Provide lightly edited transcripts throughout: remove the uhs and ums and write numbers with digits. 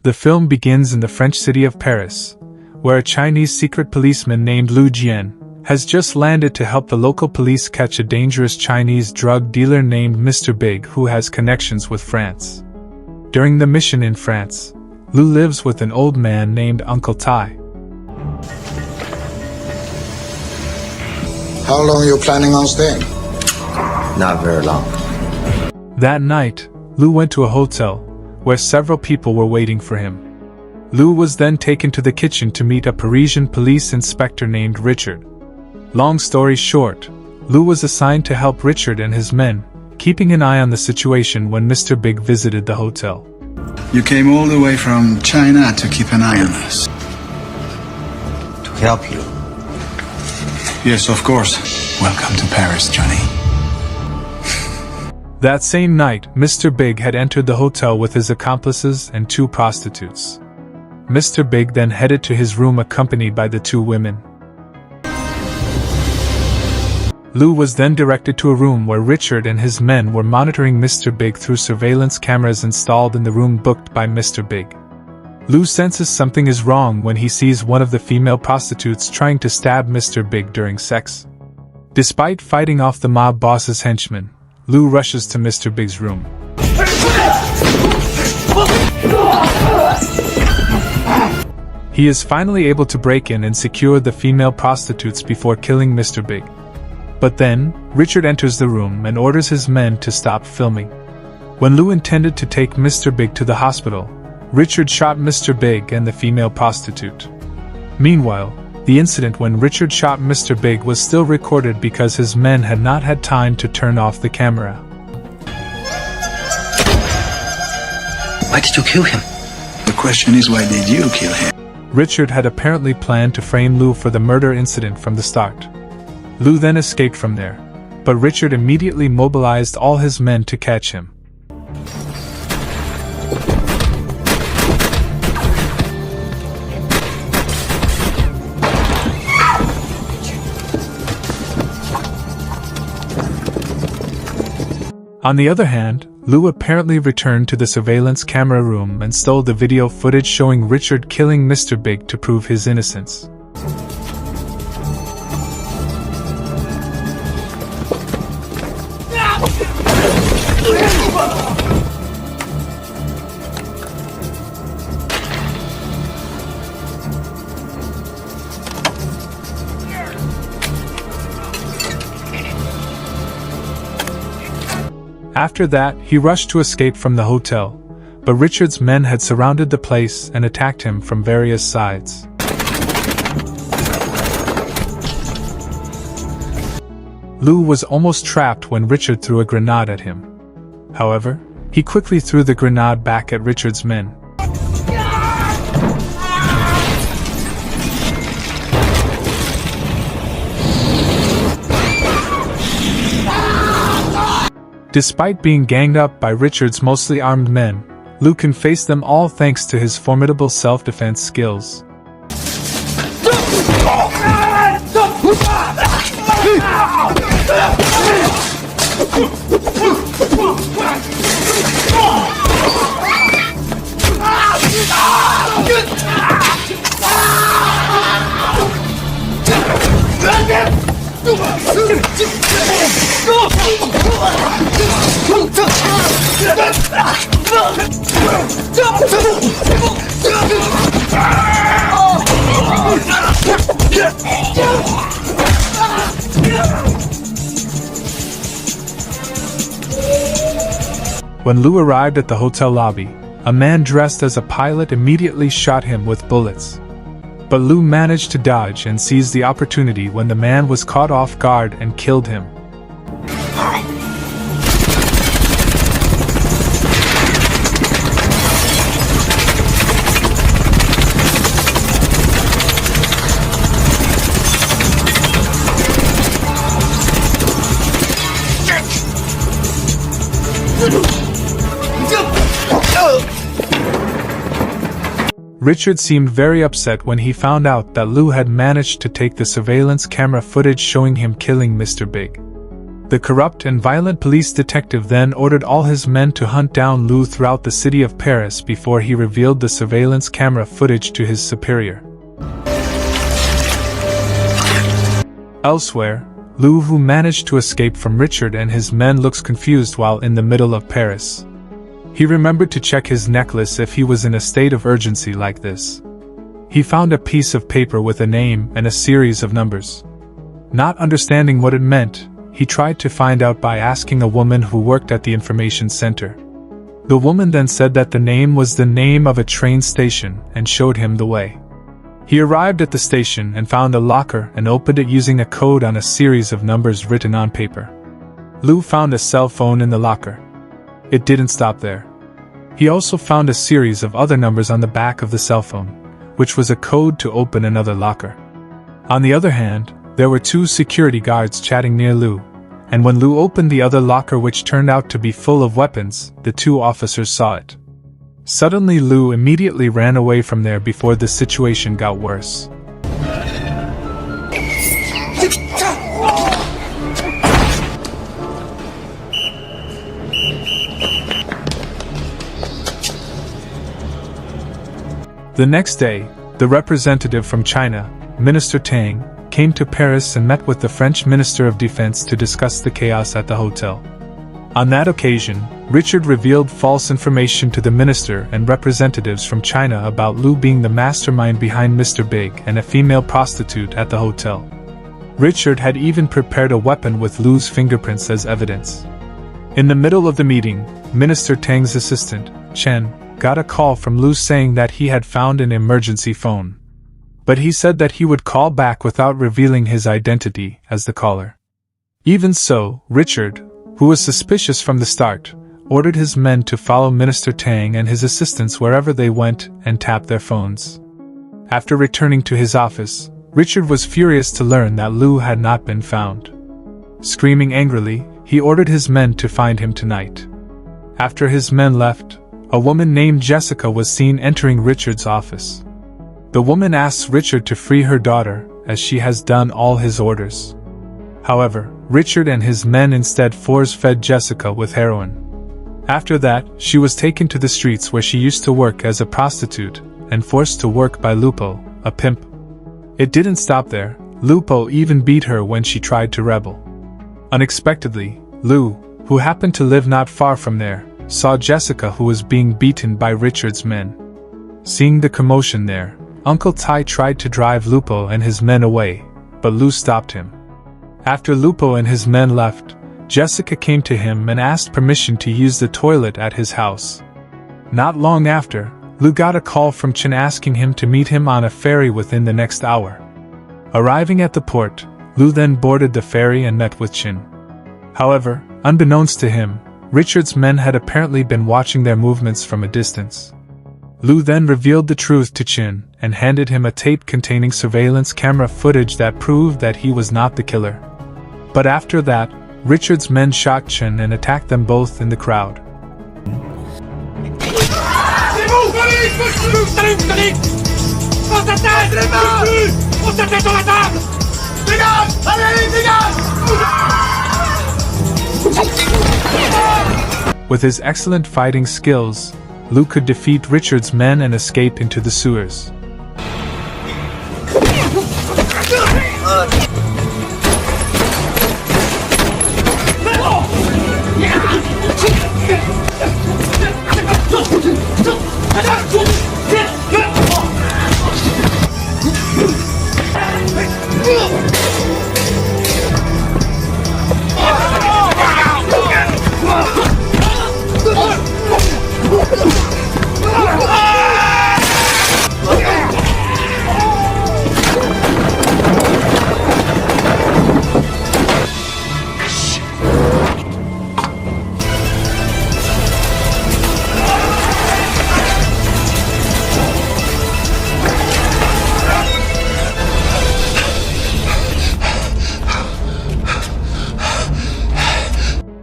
The film begins in the French city of Paris, where a Chinese secret policeman named Lu Jian has just landed to help the local police catch a dangerous Chinese drug dealer named Mr. Big who has connections with France. During the mission in France, Lu lives with an old man named Uncle Tai. How long are you planning on staying? Not very long. That night, Lu went to a hotel, where several people were waiting for him. Lu was then taken to the kitchen to meet a Parisian police inspector named Richard. Long story short, Lu was assigned to help Richard and his men, keeping an eye on the situation when Mr. Big visited the hotel. You came all the way from China to keep an eye on us. To help you. Yes, of course. Welcome to Paris, Johnny. That same night, Mr. Big had entered the hotel with his accomplices and 2 prostitutes. Mr. Big then headed to his room accompanied by the 2 women. Lu was then directed to a room where Richard and his men were monitoring Mr. Big through surveillance cameras installed in the room booked by Mr. Big. Lu senses something is wrong when he sees one of the female prostitutes trying to stab Mr. Big during sex. Despite fighting off the mob boss's henchmen, Lu rushes to Mr. Big's room. He is finally able to break in and secure the female prostitutes before killing Mr. Big. But then, Richard enters the room and orders his men to stop filming. When Lu intended to take Mr. Big to the hospital, Richard shot Mr. Big and the female prostitute. Meanwhile, the incident when Richard shot Mr. Big was still recorded because his men had not had time to turn off the camera. Why did you kill him? The question is, why did you kill him? Richard had apparently planned to frame Lu for the murder incident from the start. Lu then escaped from there, but Richard immediately mobilized all his men to catch him. On the other hand, Lu apparently returned to the surveillance camera room and stole the video footage showing Richard killing Mr. Big to prove his innocence. After that, he rushed to escape from the hotel, but Richard's men had surrounded the place and attacked him from various sides. Lu was almost trapped when Richard threw a grenade at him. However, he quickly threw the grenade back at Richard's men. Despite being ganged up by Richard's mostly armed men, Lu can face them all thanks to his formidable self-defense skills. When Lu arrived at the hotel lobby, a man dressed as a pilot immediately shot him with bullets. But Lu managed to dodge and seize the opportunity when the man was caught off guard and killed him. Richard seemed very upset when he found out that Lu had managed to take the surveillance camera footage showing him killing Mr. Big. The corrupt and violent police detective then ordered all his men to hunt down Lou throughout the city of Paris before he revealed the surveillance camera footage to his superior. Elsewhere, Lou, who managed to escape from Richard and his men, looks confused while in the middle of Paris. He remembered to check his necklace if he was in a state of urgency like this. He found a piece of paper with a name and a series of numbers. Not understanding what it meant, he tried to find out by asking a woman who worked at the information center. The woman then said that the name was the name of a train station and showed him the way. He arrived at the station and found a locker and opened it using a code on a series of numbers written on paper. Lou found a cell phone in the locker. It didn't stop there. He also found a series of other numbers on the back of the cell phone, which was a code to open another locker. On the other hand, there were 2 security guards chatting near Lou, and when Lou opened the other locker, which turned out to be full of weapons, the 2 officers saw it. Suddenly, Lou immediately ran away from there before the situation got worse. The next day, the representative from China, Minister Tang, came to Paris and met with the French Minister of Defense to discuss the chaos at the hotel. On that occasion, Richard revealed false information to the minister and representatives from China about Lou being the mastermind behind Mr. Big and a female prostitute at the hotel. Richard had even prepared a weapon with Lou's fingerprints as evidence. In the middle of the meeting, Minister Tang's assistant, Chen, got a call from Lou saying that he had found an emergency phone. But he said that he would call back without revealing his identity as the caller. Even so, Richard, who was suspicious from the start, ordered his men to follow Minister Tang and his assistants wherever they went and tap their phones. After returning to his office, Richard was furious to learn that Lou had not been found. Screaming angrily, he ordered his men to find him tonight. After his men left, a woman named Jessica was seen entering Richard's office. The woman asks Richard to free her daughter, as she has done all his orders. However, Richard and his men instead force-fed Jessica with heroin. After that, she was taken to the streets where she used to work as a prostitute, and forced to work by Lupo, a pimp. It didn't stop there. Lupo even beat her when she tried to rebel. Unexpectedly, Lou, who happened to live not far from there, saw Jessica, who was being beaten by Richard's men. Seeing the commotion there, Uncle Tai tried to drive Lupo and his men away, but Lou stopped him. After Lupo and his men left, Jessica came to him and asked permission to use the toilet at his house. Not long after, Lou got a call from Chen asking him to meet him on a ferry within the next hour. Arriving at the port, Lou then boarded the ferry and met with Chen. However, unbeknownst to him, Richard's men had apparently been watching their movements from a distance. Lou then revealed the truth to Chen and handed him a tape containing surveillance camera footage that proved that he was not the killer. But after that, Richard's men shot Chen and attacked them both in the crowd. With his excellent fighting skills, Lou could defeat Richard's men and escape into the sewers.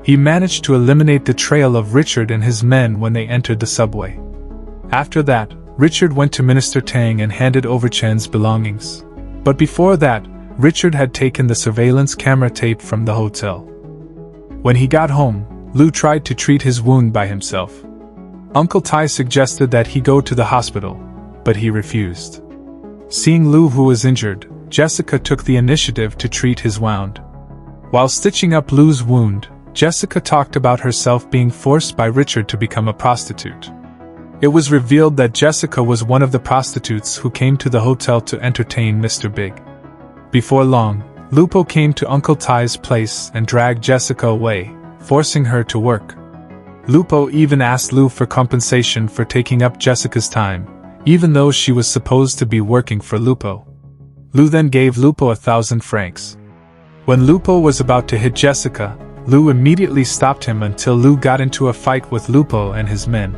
He managed to eliminate the trail of Richard and his men when they entered the subway. After that, Richard went to Minister Tang and handed over Chen's belongings. But before that, Richard had taken the surveillance camera tape from the hotel. When he got home, Lou tried to treat his wound by himself. Uncle Ty suggested that he go to the hospital, but he refused. Seeing Lou who was injured, Jessica took the initiative to treat his wound. While stitching up Lou's wound, Jessica talked about herself being forced by Richard to become a prostitute. It was revealed that Jessica was one of the prostitutes who came to the hotel to entertain Mr. Big. Before long, Lupo came to Uncle Ty's place and dragged Jessica away, forcing her to work. Lupo even asked Lou for compensation for taking up Jessica's time, even though she was supposed to be working for Lupo. Lou then gave Lupo 1,000 francs. When Lupo was about to hit Jessica, Lou immediately stopped him until Lou got into a fight with Lupo and his men.